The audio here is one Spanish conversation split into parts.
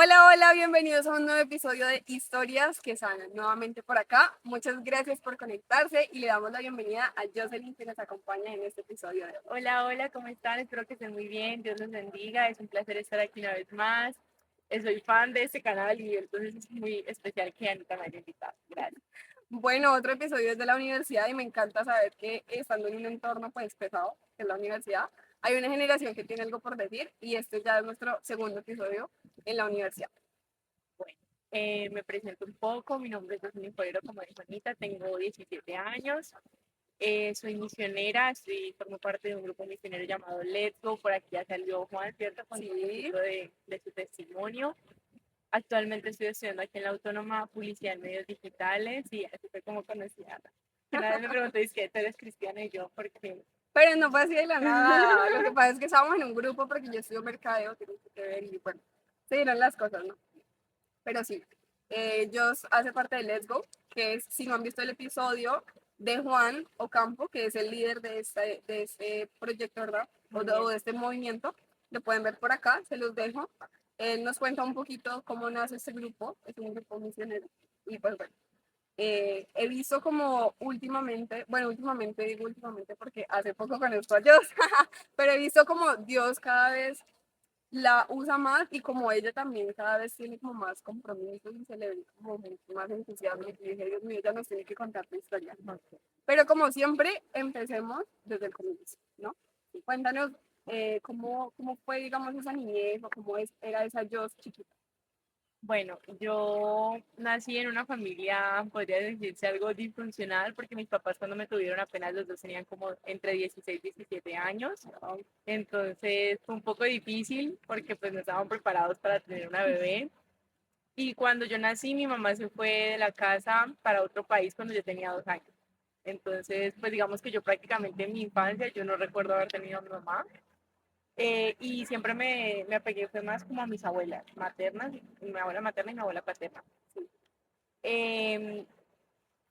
Hola, hola, bienvenidos a un nuevo episodio de Historias que Sanan. Nuevamente por acá, muchas gracias por conectarse y le damos la bienvenida a Jocelyn que nos acompaña en este episodio de hoy. Hola, hola, ¿cómo están? Espero que estén muy bien. Dios los bendiga. Es un placer estar aquí una vez más. Soy fan de este canal y entonces es muy especial que Anita me haya invitado. Gracias. Bueno, otro episodio es de la universidad y me encanta saber que estando en un entorno pues pesado, que es la universidad, hay una generación que tiene algo por decir y este ya es nuestro segundo episodio en la universidad. Bueno, me presento un poco. Mi nombre es Jocelyn Forero, como dijo Anita. Tengo 17 años. Soy misionera. Formo parte de un grupo misionero llamado Let's Go. Por aquí ya salió Juan, ¿cierto? Con un Sí. poquito de su testimonio. Actualmente estoy estudiando aquí en la Autónoma Publicidad en Medios Digitales y así fue como conocí a Ana. Una vez me preguntó, ¿es que tú eres cristiana? Y yo, ¿por qué? Pero no fue así de la nada. Lo que pasa es que estábamos en un grupo porque yo estudio mercadeo, tengo que ver y bueno, se dieron las cosas, ¿no? Pero sí, Joss hace parte de Let's Go, que es, si no han visto el episodio de Juan Ocampo, que es el líder de este proyecto, ¿verdad? O de este movimiento, lo pueden ver por acá, se los dejo. Él nos cuenta un poquito cómo nace este grupo, es un grupo misionero. Y pues bueno, he visto como últimamente, bueno, últimamente digo últimamente porque hace poco conozco a Dios, pero he visto como Dios cada vez la usa más y como ella también cada vez tiene como más compromisos y se le ve como mucho más entusiasmo y dije, Dios mío, ella nos tiene que contar tu historia. Pero como siempre, empecemos desde el comienzo, ¿no? Cuéntanos cómo fue, digamos, esa niñez o era esa yo chiquita. Bueno, yo nací en una familia, podría decirse algo disfuncional, porque mis papás cuando me tuvieron apenas los dos tenían como entre 16 y 17 años. Entonces fue un poco difícil porque pues no estaban preparados para tener una bebé. Y cuando yo nací, mi mamá se fue de la casa para otro país cuando yo tenía 2 años. Entonces, pues digamos que yo prácticamente en mi infancia, yo no recuerdo haber tenido a mi mamá. Y siempre me apegué fue más como a mis abuelas maternas, mi abuela materna y mi abuela paterna. Sí. Eh,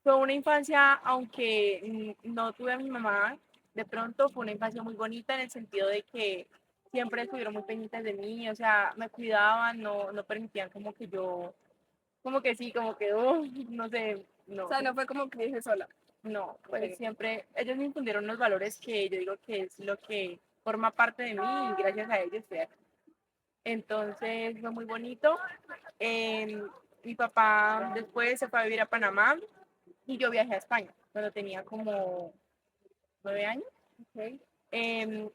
Fue una infancia, aunque no tuve a mi mamá, de pronto fue una infancia muy bonita en el sentido de que siempre estuvieron muy pendientes de mí, o sea, me cuidaban, no permitían como que yo, como que sí, como que, no sé, O no, sea, no fue como que dije sola. no, pues siempre, ellos me infundieron unos valores que yo digo que es lo que forma parte de mí y gracias a ellos estoy aquí. Entonces fue muy bonito. Eh, Mi papá después se fue a vivir a Panamá y yo viajé a España cuando tenía como 9 años. Okay.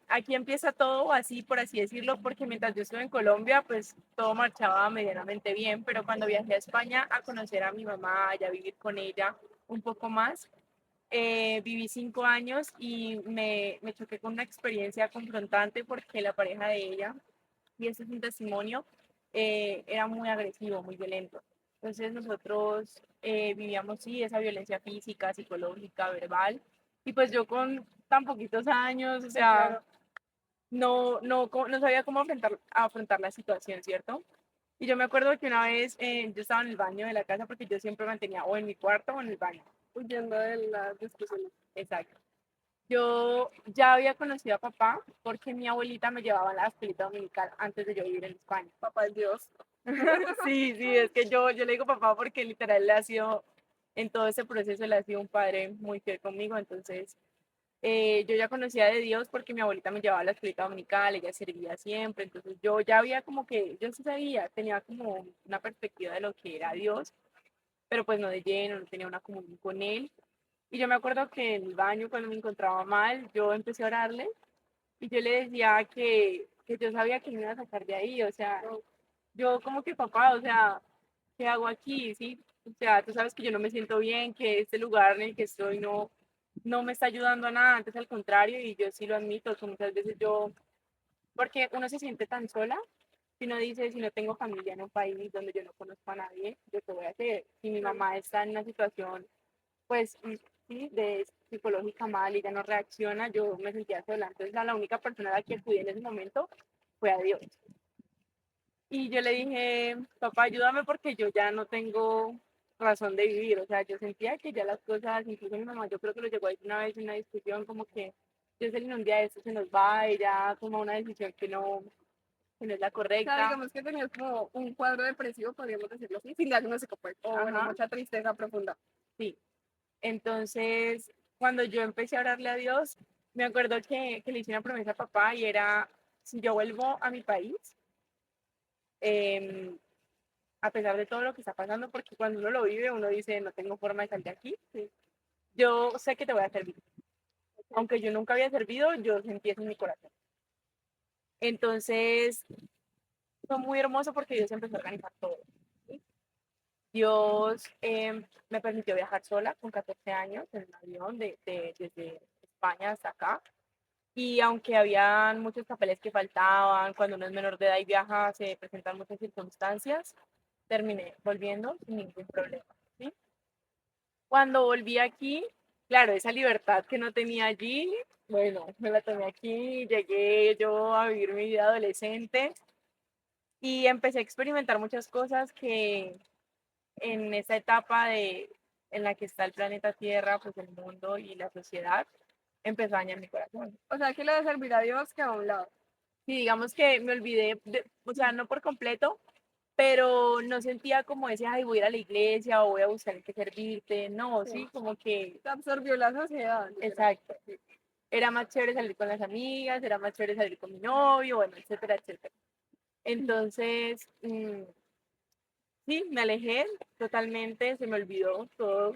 Aquí empieza todo así, por así decirlo, porque mientras yo estuve en Colombia, pues todo marchaba medianamente bien, pero cuando viajé a España a conocer a mi mamá, a vivir con ella un poco más, viví 5 años y me choqué con una experiencia confrontante porque la pareja de ella, y eso es un testimonio, era muy agresivo, muy violento. Entonces nosotros vivíamos, sí, esa violencia física, psicológica, verbal, y pues yo con tan poquitos años, o sea, no sabía cómo afrontar la situación, ¿cierto? Y yo me acuerdo que una vez yo estaba en el baño de la casa porque yo siempre mantenía o en mi cuarto o en el baño. Huyendo de las discusiones. Exacto. Yo ya había conocido a papá porque mi abuelita me llevaba a la escuelita dominical antes de yo vivir en España. Papá es Dios. Sí, sí, es que yo le digo papá porque literal le ha sido, en todo ese proceso le ha sido un padre muy fiel conmigo, entonces yo ya conocía de Dios porque mi abuelita me llevaba a la escuelita dominical, ella servía siempre, entonces yo ya había como que, yo sí sabía, tenía como una perspectiva de lo que era Dios, pero pues no de lleno, no tenía una comunión con él. Y yo me acuerdo que en el baño, cuando me encontraba mal, yo empecé a orarle y yo le decía que yo sabía que me iba a sacar de ahí, o sea, yo como que papá, o sea, ¿qué hago aquí? ¿Sí? O sea, tú sabes que yo no me siento bien, que este lugar en el que estoy no me está ayudando a nada, antes al contrario, y yo sí lo admito, que muchas veces yo, porque uno se siente tan sola, si uno dice, si no tengo familia en un país donde yo no conozco a nadie, ¿yo qué voy a hacer? Si mi mamá está en una situación pues sí, de psicológica mal y ya no reacciona, yo me sentía sola. Entonces la única persona a la que acudí en ese momento fue a Dios. Y yo le dije, papá, ayúdame porque yo ya no tengo razón de vivir. O sea, yo sentía que ya las cosas, incluso mi mamá, yo creo que lo llegó a decir una vez en una discusión, como que yo sé que un día de esto se nos va y ya toma una decisión que que no es la O sea, correcta. digamos que tenías como un cuadro depresivo, podríamos decirlo así, sin diagnóstico, pues, o bueno, Ajá, mucha tristeza profunda. sí. Entonces, cuando yo empecé a orarle a Dios, me acuerdo que le hice una promesa a papá y era, si yo vuelvo a mi país, em, a pesar de todo lo que está pasando, porque cuando uno lo vive, uno dice, no tengo forma de salir de aquí, Sí. yo sé que te voy a servir. Aunque yo nunca había servido, yo sentí eso en mi corazón. Entonces, fue muy hermoso porque Dios empezó a organizar todo. ¿Sí? Dios me permitió viajar sola con 14 años en un avión desde España hasta acá. Y aunque habían muchos papeles que faltaban, cuando uno es menor de edad y viaja, se presentan muchas circunstancias, terminé volviendo sin ningún problema. ¿Sí? Cuando volví aquí, claro, esa libertad que no tenía allí, bueno, me la tomé aquí, llegué yo a vivir mi vida adolescente y empecé a experimentar muchas cosas que en esta etapa en la que está el planeta Tierra, pues el mundo y la sociedad, empezó a dañar mi corazón. O sea, que lo de servir a Dios quedó a un lado. Sí, digamos que me olvidé, o sea, no por completo, pero no sentía como ese, ay, voy a ir a la iglesia o voy a buscar en qué servirte, no, Sí. sí, como que, Se absorbió la sociedad, literal. exacto, era más chévere salir con las amigas, era más chévere salir con mi novio, bueno, etcétera, etcétera. Entonces, sí, me alejé totalmente, se me olvidó todo,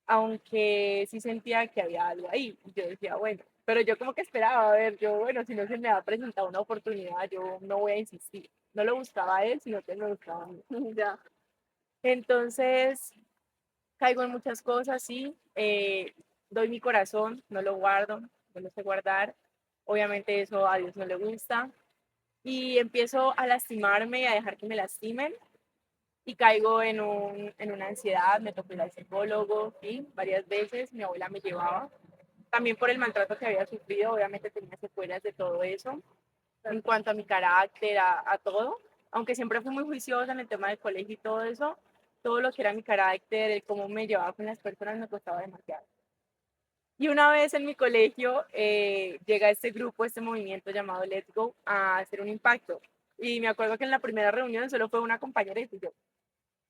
aunque sí sentía que había algo ahí. Yo decía, bueno, pero yo como que esperaba, a ver, yo, bueno, si no se me ha presentado una oportunidad, yo no voy a insistir. No lo buscaba a él, sino que me buscaba a mí. Ya. Entonces, caigo en muchas cosas, sí, doy mi corazón, no lo guardo, no lo sé guardar. Obviamente eso a Dios no le gusta. Y empiezo a lastimarme y a dejar que me lastimen y caigo en una ansiedad, me tocó ir al psicólogo, ¿sí? Varias veces, mi abuela me llevaba, también por el maltrato que había sufrido, obviamente tenía secuelas de todo eso, en cuanto a mi carácter, a todo, aunque siempre fui muy juiciosa en el tema del colegio y todo eso, todo lo que era mi carácter, el cómo me llevaba con las personas me costaba demasiado. Y una vez en mi colegio llega este grupo, este movimiento llamado Let's Go a hacer un impacto. Y me acuerdo que en la primera reunión solo fue una compañera y fui yo.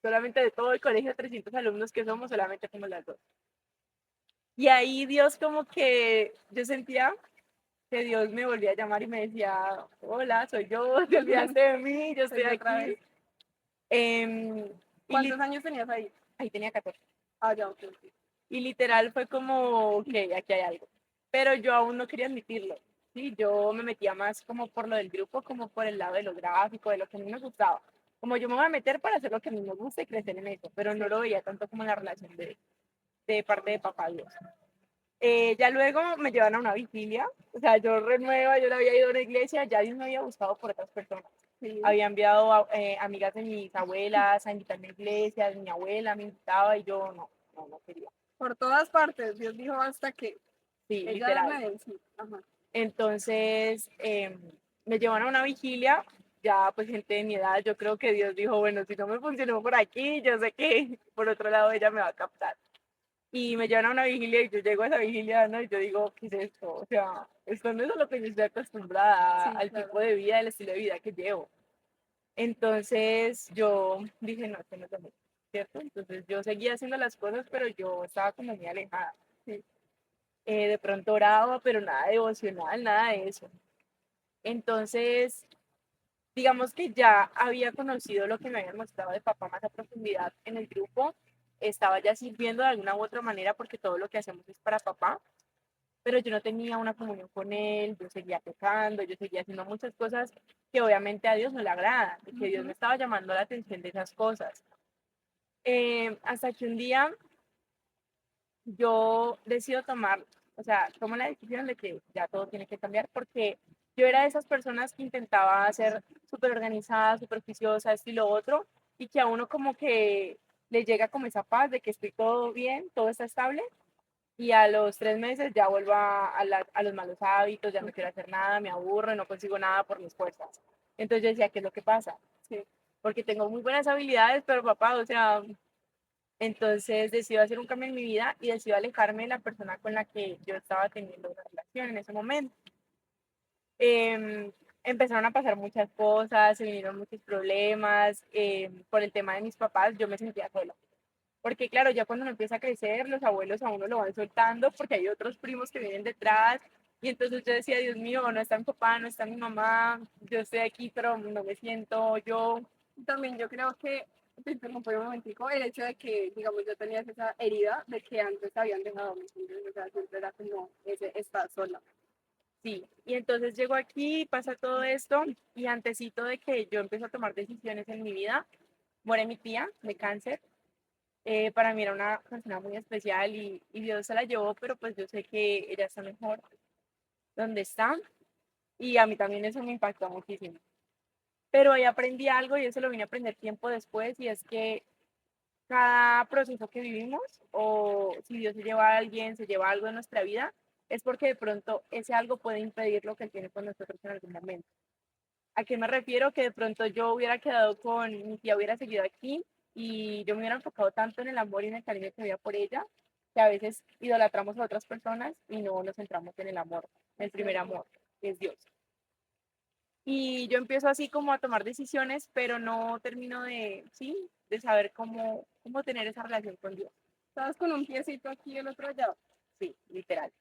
Solamente de todo el colegio, 300 alumnos que somos, solamente como las dos. Y ahí Dios como que yo sentía que Dios me volvía a llamar y me decía, hola, soy yo, te olvidaste de mí, yo estoy Soy yo otra aquí. vez. Eh, y ¿Cuántos años tenías ahí? ahí tenía 14. Ah, ya, ok, ok. Y literal fue como, ok, aquí hay algo. Pero yo aún no quería admitirlo. Sí, yo me metía más como por lo del grupo, como por el lado de lo gráfico, de lo que a mí me gustaba. Como yo me voy a meter para hacer lo que a mí me gusta y crecer en eso, pero no lo veía tanto como la relación de parte de papá Dios. Ya luego me llevaron a una vigilia, o sea, yo renueva, yo le había ido a una iglesia, ya Dios me había buscado por otras personas. Sí. Había enviado a, amigas de mis abuelas a invitarme a iglesias, mi abuela me invitaba y yo no quería. Por todas partes, Dios dijo hasta que Sí, ella literal. me sí. Ajá. Entonces me llevaron a una vigilia, ya pues gente de mi edad, yo creo que Dios dijo, bueno, si no me funcionó por aquí, yo sé que por otro lado ella me va a captar. Y me llevan a una vigilia y yo llego a esa vigilia, ¿no? Y yo digo, ¿qué es esto? O sea, esto no es a lo que yo estoy acostumbrada, Sí, al claro. tipo de vida, al estilo de vida que llevo. Entonces yo dije, no, esto no es lo mío, ¿cierto? Entonces yo seguía haciendo las cosas, pero yo estaba como muy alejada. Sí. De pronto oraba, pero nada devocional, nada de eso. Entonces, digamos que ya había conocido lo que me habían mostrado de papá más a profundidad en el grupo, estaba ya sirviendo de alguna u otra manera porque todo lo que hacemos es para papá, pero yo no tenía una comunión con él, yo seguía pecando, yo seguía haciendo muchas cosas que obviamente a Dios no le agradan, y que Dios me estaba llamando la atención de esas cosas. Hasta que un día yo decido tomar, o sea, tomo la decisión de que ya todo tiene que cambiar porque yo era de esas personas que intentaba ser súper organizada, súper juiciosa, esto y lo otro, y que a uno como que le llega como esa paz de que estoy todo bien, todo está estable, y a los 3 meses ya vuelvo a los malos hábitos, ya no quiero hacer nada, me aburro, no consigo nada por mis fuerzas. Entonces yo decía, ¿qué es lo que pasa? Sí, porque tengo muy buenas habilidades, pero papá, o sea, entonces decido hacer un cambio en mi vida y decido alejarme de la persona con la que yo estaba teniendo una relación en ese momento. empezaron a pasar muchas cosas, se vinieron muchos problemas, por el tema de mis papás, yo me sentía sola. Porque claro, ya cuando uno empieza a crecer, los abuelos a uno lo van soltando porque hay otros primos que vienen detrás. Y entonces yo decía, Dios mío, no está mi papá, no está mi mamá, yo estoy aquí, pero no me siento yo. También yo creo que, te interrumpo un momentico, el hecho de que, digamos, yo tenía esa herida de que antes habían dejado, ¿me entiendes? O sea, siempre era como ese estar sola. Sí, y entonces llego aquí, pasa todo esto, y antesito de que yo empiezo a tomar decisiones en mi vida, muere mi tía de cáncer. Para mí era una persona muy especial y Dios se la llevó, pero pues yo sé que ella está mejor donde está, y a mí también eso me impactó muchísimo. Pero ahí aprendí algo y eso lo vine a aprender tiempo después, y es que cada proceso que vivimos, o si Dios se lleva a alguien, se lleva algo de nuestra vida, es porque de pronto ese algo puede impedir lo que Él tiene con nosotros en algún momento. ¿A qué me refiero? Que de pronto yo hubiera quedado con mi tía, hubiera seguido aquí y yo me hubiera enfocado tanto en el amor y en el cariño que había por ella, que a veces idolatramos a otras personas y no nos centramos en el amor, el primer amor, que es Dios. Y yo empiezo así como a tomar decisiones, pero no termino de, sí, de saber cómo tener esa relación con Dios. Estabas con un piecito aquí y el otro allá. Sí, literal.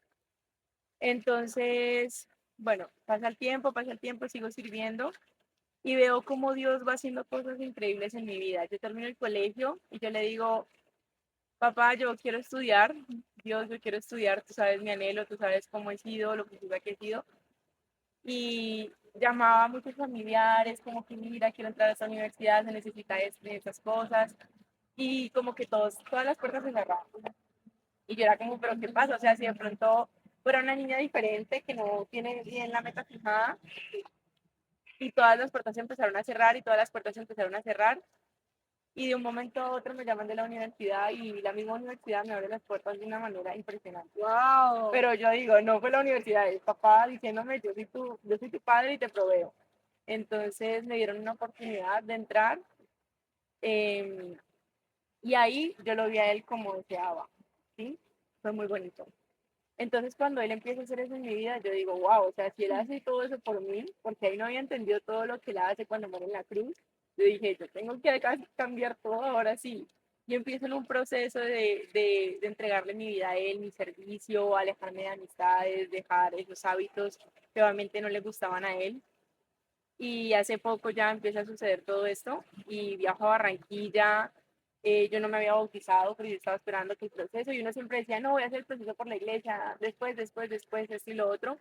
Entonces, bueno, pasa el tiempo, sigo sirviendo y veo cómo Dios va haciendo cosas increíbles en mi vida. Yo termino el colegio y yo le digo, papá, yo quiero estudiar, Dios, yo quiero estudiar, tú sabes mi anhelo, tú sabes cómo he sido, lo que he sido. Y llamaba a muchos familiares, como que mira, quiero entrar a esta universidad, se necesita esto y estas cosas. Y como que todas las puertas se cerraban. Y yo era como, pero ¿qué pasa? O sea, si de pronto fuera una niña diferente que no tiene bien la meta fijada, y todas las puertas se empezaron a cerrar y todas las puertas se empezaron a cerrar. Y de un momento a otro me llaman de la universidad y la misma universidad me abre las puertas de una manera impresionante. ¡Wow! Pero yo digo, no fue la universidad, es papá diciéndome, yo soy tu padre y te proveo. Entonces me dieron una oportunidad de entrar, eh, y ahí yo lo vi a él como deseaba, ¿sí? Fue muy bonito. Entonces cuando él empieza a hacer eso en mi vida, yo digo, wow, o sea, si él hace todo eso por mí, porque ahí no había entendido todo lo que él hace cuando muere en la cruz, yo dije, yo tengo que cambiar todo ahora sí. Y empiezo en un proceso de entregarle mi vida a él, mi servicio, alejarme de amistades, dejar esos hábitos que obviamente no le gustaban a él. Y hace poco ya empieza a suceder todo esto y viajo a Barranquilla. Yo no me había bautizado, pero yo estaba esperando que el proceso, y uno siempre decía, no, voy a hacer el proceso por la iglesia, después, esto y lo otro.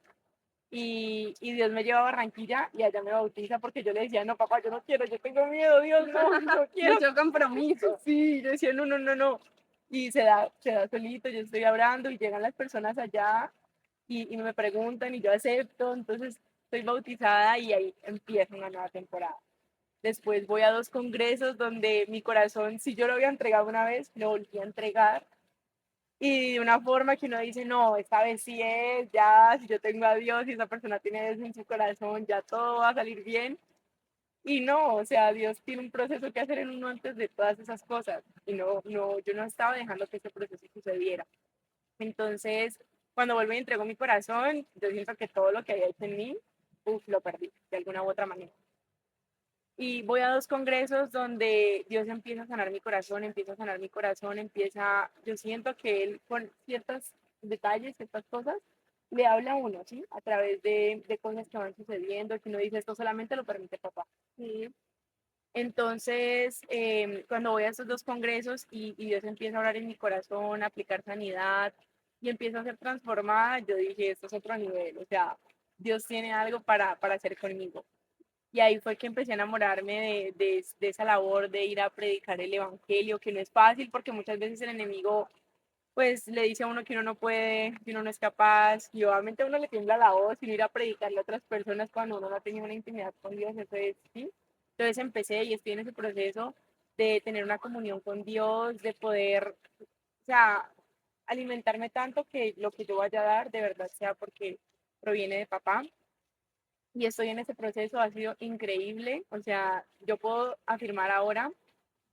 Y Dios me lleva a Barranquilla y allá me bautiza porque yo le decía, no, papá, yo no quiero, yo tengo miedo, Dios, no, no quiero. Mucho compromiso. Sí, yo decía, no, no, no, no. Y se da solito, yo estoy hablando y llegan las personas allá y me preguntan y yo acepto, entonces estoy bautizada y ahí empieza una nueva temporada. Después voy a 2 congresos donde mi corazón, si yo lo había entregado una vez, lo volví a entregar. Y de una forma que uno dice, no, esta vez sí es, ya, si yo tengo a Dios y esa persona tiene eso en su corazón, ya todo va a salir bien. Y no, o sea, Dios tiene un proceso que hacer en uno antes de todas esas cosas. Y yo no estaba dejando que ese proceso sucediera. Entonces, cuando vuelvo y entrego mi corazón, yo siento que todo lo que había hecho en mí, lo perdí de alguna u otra manera. Y voy a 2 congresos donde Dios empieza a sanar mi corazón, empieza a sanar mi corazón, yo siento que Él con ciertos detalles, ciertas cosas, le habla a uno, ¿sí? A través de cosas que van sucediendo, que uno dice, esto solamente lo permite papá. Sí. Entonces, cuando voy a estos 2 congresos y Dios empieza a hablar en mi corazón, a aplicar sanidad y empiezo a ser transformada, yo dije, esto es otro nivel, o sea, Dios tiene algo para hacer conmigo. Y ahí fue que empecé a enamorarme de esa labor de ir a predicar el evangelio, que no es fácil porque muchas veces el enemigo pues le dice a uno que uno no puede, que uno no es capaz, y obviamente a uno le tiembla la voz y ir a predicarle a otras personas cuando uno no ha tenido una intimidad con Dios, eso es, ¿sí? Entonces empecé y estoy en ese proceso de tener una comunión con Dios, de poder, o sea, alimentarme tanto que lo que yo vaya a dar de verdad sea porque proviene de papá. Y estoy en ese proceso, ha sido increíble, o sea, yo puedo afirmar ahora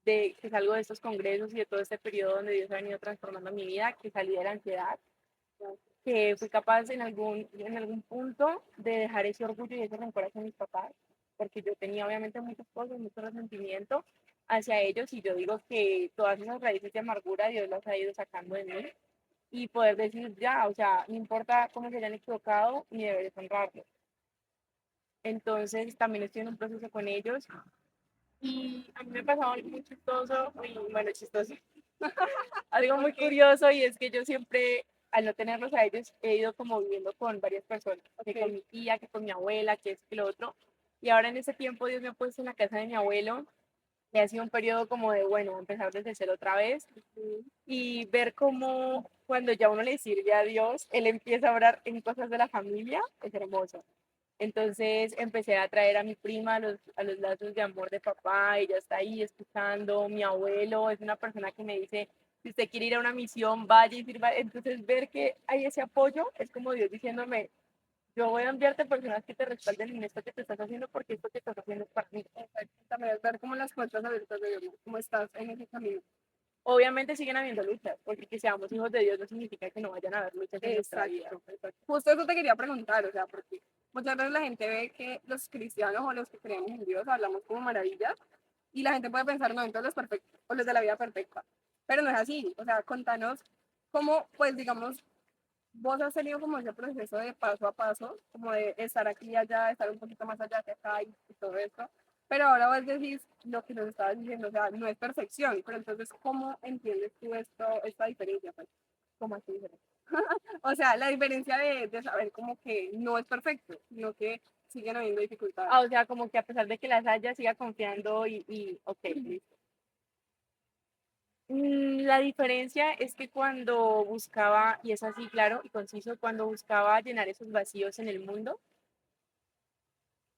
de que salgo de estos congresos y de todo este periodo donde Dios ha venido transformando mi vida, que salí de la ansiedad, que fui capaz en algún punto de dejar ese orgullo y ese rencor hacia mis papás, porque yo tenía obviamente muchas cosas, mucho resentimiento hacia ellos y yo digo que todas esas raíces de amargura Dios las ha ido sacando de mí y poder decir ya, o sea, no importa cómo se hayan equivocado, ni deberes honrarlos. Entonces también estoy en un proceso con ellos y a mí me pasaba algo muy chistoso, muy, bueno, chistoso, algo muy Ok, curioso y es que yo siempre, al no tenerlos a ellos, he ido como viviendo con varias personas, que con ok. mi tía, que con mi abuela, que es que lo otro. Y ahora en ese tiempo Dios me ha puesto en la casa de mi abuelo y ha sido un periodo como de, bueno, empezar desde cero otra vez y ver cómo cuando ya uno le sirve a Dios, Él empieza a orar en cosas de la familia, es hermoso. Entonces empecé a traer a mi prima a los lazos de amor de papá, ella está ahí escuchando, mi abuelo es una persona que me dice, si usted quiere ir a una misión, vaya y sirva. Entonces ver que hay ese apoyo es como Dios diciéndome, yo voy a enviarte personas que te respalden en esto que te estás haciendo porque esto que estás haciendo es para mí. Exacto. También es ver como las puertas abiertas de Dios, cómo estás en ese camino. Obviamente siguen habiendo luchas, porque que seamos hijos de Dios no significa que no vayan a haber luchas en nuestra vida. Exacto, exacto. Justo eso te quería preguntar, o sea, porque muchas veces la gente ve que los cristianos o los que creemos en Dios hablamos como maravillas y la gente puede pensar, no, entonces los perfectos o los de la vida perfecta. Pero no es así, o sea, contanos cómo, pues digamos, vos has tenido como ese proceso de paso a paso, como de estar aquí y allá, estar un poquito más allá que acá y todo esto. Pero ahora vos decís lo que nos estabas diciendo, o sea, no es perfección, pero entonces, ¿cómo entiendes tú esta diferencia? Pues, ¿Cómo así? o sea, la diferencia de saber como que no es perfecto, sino que siguen habiendo dificultades. O sea, como que a pesar de que las haya, siga confiando ok, listo. La diferencia es que cuando buscaba, y es así claro y conciso, cuando buscaba llenar esos vacíos en el mundo,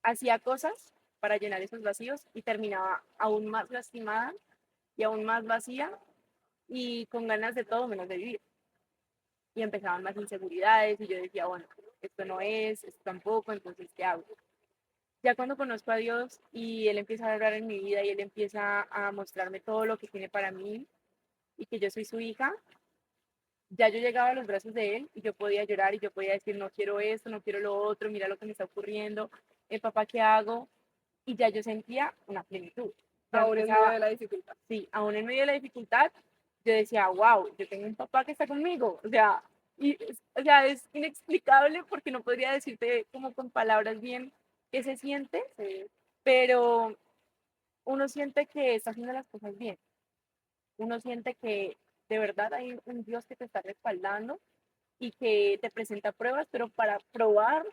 hacía cosas para llenar esos vacíos y terminaba aún más lastimada y aún más vacía y con ganas de todo menos de vivir. Y empezaban más inseguridades y yo decía, bueno, esto no es, esto tampoco, entonces, ¿qué hago? Ya cuando conozco a Dios y Él empieza a hablar en mi vida y Él empieza a mostrarme todo lo que tiene para mí y que yo soy su hija, ya yo llegaba a los brazos de Él y yo podía llorar y yo podía decir, no quiero esto, no quiero lo otro, mira lo que me está ocurriendo, papá, ¿qué hago? Y ya yo sentía una plenitud. Ya Aún en medio empezaba, de la dificultad. sí, aún en medio de la dificultad, yo decía, wow, yo tengo un papá que está conmigo. O sea, es inexplicable porque no podría decirte como con palabras bien qué se siente, Sí. pero uno siente que está haciendo las cosas bien. Uno siente que de verdad hay un Dios que te está respaldando y que te presenta pruebas, pero para probar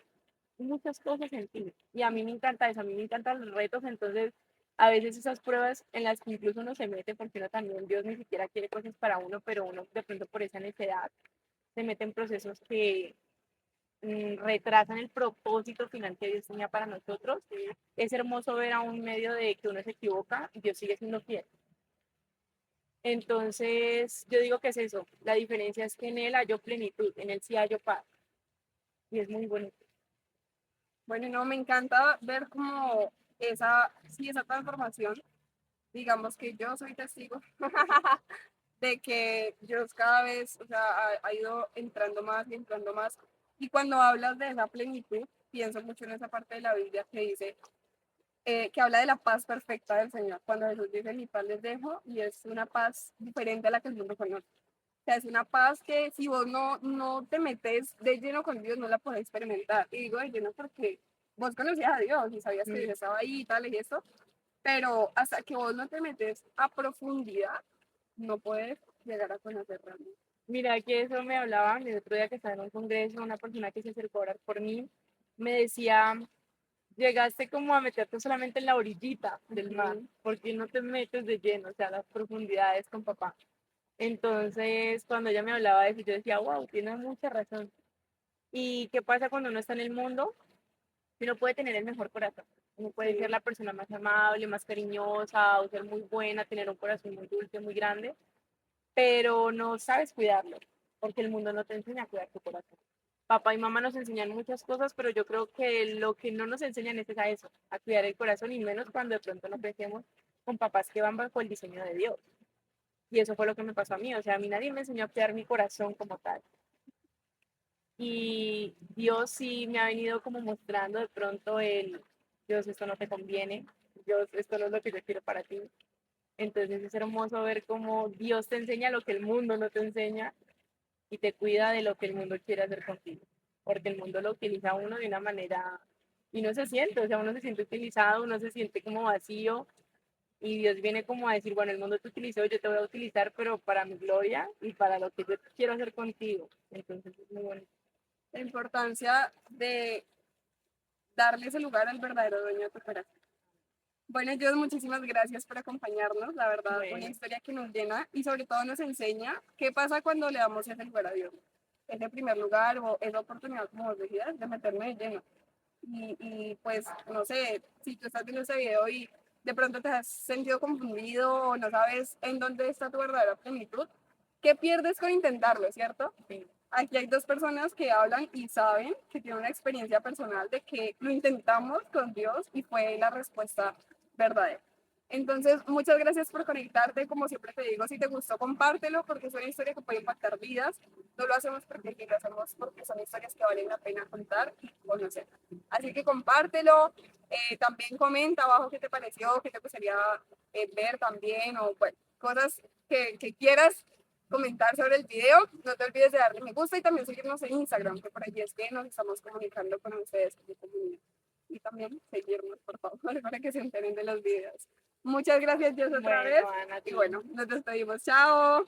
muchas cosas en ti. Y a mí me encanta eso, a mí me encantan los retos, entonces a veces esas pruebas en las que incluso uno se mete, porque uno también, Dios ni siquiera quiere cosas para uno, pero uno de pronto por esa necedad se mete en procesos que retrasan el propósito final que Dios tenía para nosotros. Es hermoso ver a un medio de que uno se equivoca y Dios sigue siendo fiel. Entonces, yo digo que es eso. La diferencia es que en Él hallo plenitud, en Él sí hallo paz. Y es muy bonito. Bueno, no, me encanta ver como esa, sí, esa transformación. Digamos que yo soy testigo de que Dios cada vez, o sea, ha ido entrando más y entrando más. Y cuando hablas de esa plenitud, pienso mucho en esa parte de la Biblia que dice, que habla de la paz perfecta del Señor. Cuando Jesús dice, mi paz les dejo, y es una paz diferente a la que el mundo conoce. O sea, es una paz que si vos no te metes de lleno con Dios, no la podés experimentar. Y digo de lleno porque vos conocías a Dios y sabías que Dios Mm. estaba ahí y tal y eso, pero hasta que vos no te metes a profundidad, no puedes llegar a conocer realmente. Mira que eso me hablaba el otro día que estaba en un congreso, una persona que se acercó a orar por mí, me decía, llegaste como a meterte solamente en la orillita del mar, Ujú. porque no te metes de lleno, o sea, las profundidades con papá. Entonces, cuando ella me hablaba de eso, yo decía, wow, tienes mucha razón. ¿Y qué pasa cuando uno está en el mundo? Uno puede tener el mejor corazón, uno puede ser Sí, la persona más amable, más cariñosa, o ser muy buena, tener un corazón muy dulce, muy grande, pero no sabes cuidarlo, porque el mundo no te enseña a cuidar tu corazón. Papá y mamá nos enseñan muchas cosas, pero yo creo que lo que no nos enseñan es a eso, a cuidar el corazón, y menos cuando de pronto nos crecemos con papás que van bajo el diseño de Dios. Y eso fue lo que me pasó a mí, o sea, a mí nadie me enseñó a cuidar mi corazón como tal. Y Dios sí me ha venido como mostrando de pronto Dios, esto no te conviene, Dios, esto no es lo que yo quiero para ti. Entonces es hermoso ver cómo Dios te enseña lo que el mundo no te enseña y te cuida de lo que el mundo quiere hacer contigo. Porque el mundo lo utiliza a uno de una manera y no se siente, o sea, uno se siente utilizado, uno se siente como vacío y Dios viene como a decir, bueno, el mundo te utilizó, yo te voy a utilizar, pero para mi gloria y para lo que yo quiero hacer contigo. Entonces es muy bonito. La importancia de darle ese lugar al verdadero dueño de tu corazón. Bueno, Dios, muchísimas gracias por acompañarnos. La verdad, una Bueno, historia que nos llena y sobre todo nos enseña qué pasa cuando le damos ese lugar a Dios. Ese primer lugar o esa oportunidad, como vos decías, de meterme de lleno. Pues, no sé, si tú estás viendo ese video y de pronto te has sentido confundido o no sabes en dónde está tu verdadera plenitud, ¿qué pierdes con intentarlo, cierto? sí, Aquí hay dos personas que hablan y saben que tienen una experiencia personal de que lo intentamos con Dios y fue la respuesta verdadera. Entonces, muchas gracias por conectarte. Como siempre te digo, si te gustó, compártelo porque es una historia que puede impactar vidas. No lo hacemos porque sí, lo hacemos porque son historias que valen la pena contar y conocer. Así que compártelo. También comenta abajo qué te pareció, qué te gustaría ver también o bueno, cosas que quieras comentar sobre el video. No te olvides de darle me gusta y también seguirnos en Instagram, que por allí es que nos estamos comunicando con ustedes como comunidad. Y también seguirnos, por favor, para que se enteren de los videos. Muchas gracias, Dios, otra vez. bueno, Ana, Y tú. bueno, nos despedimos. Chao.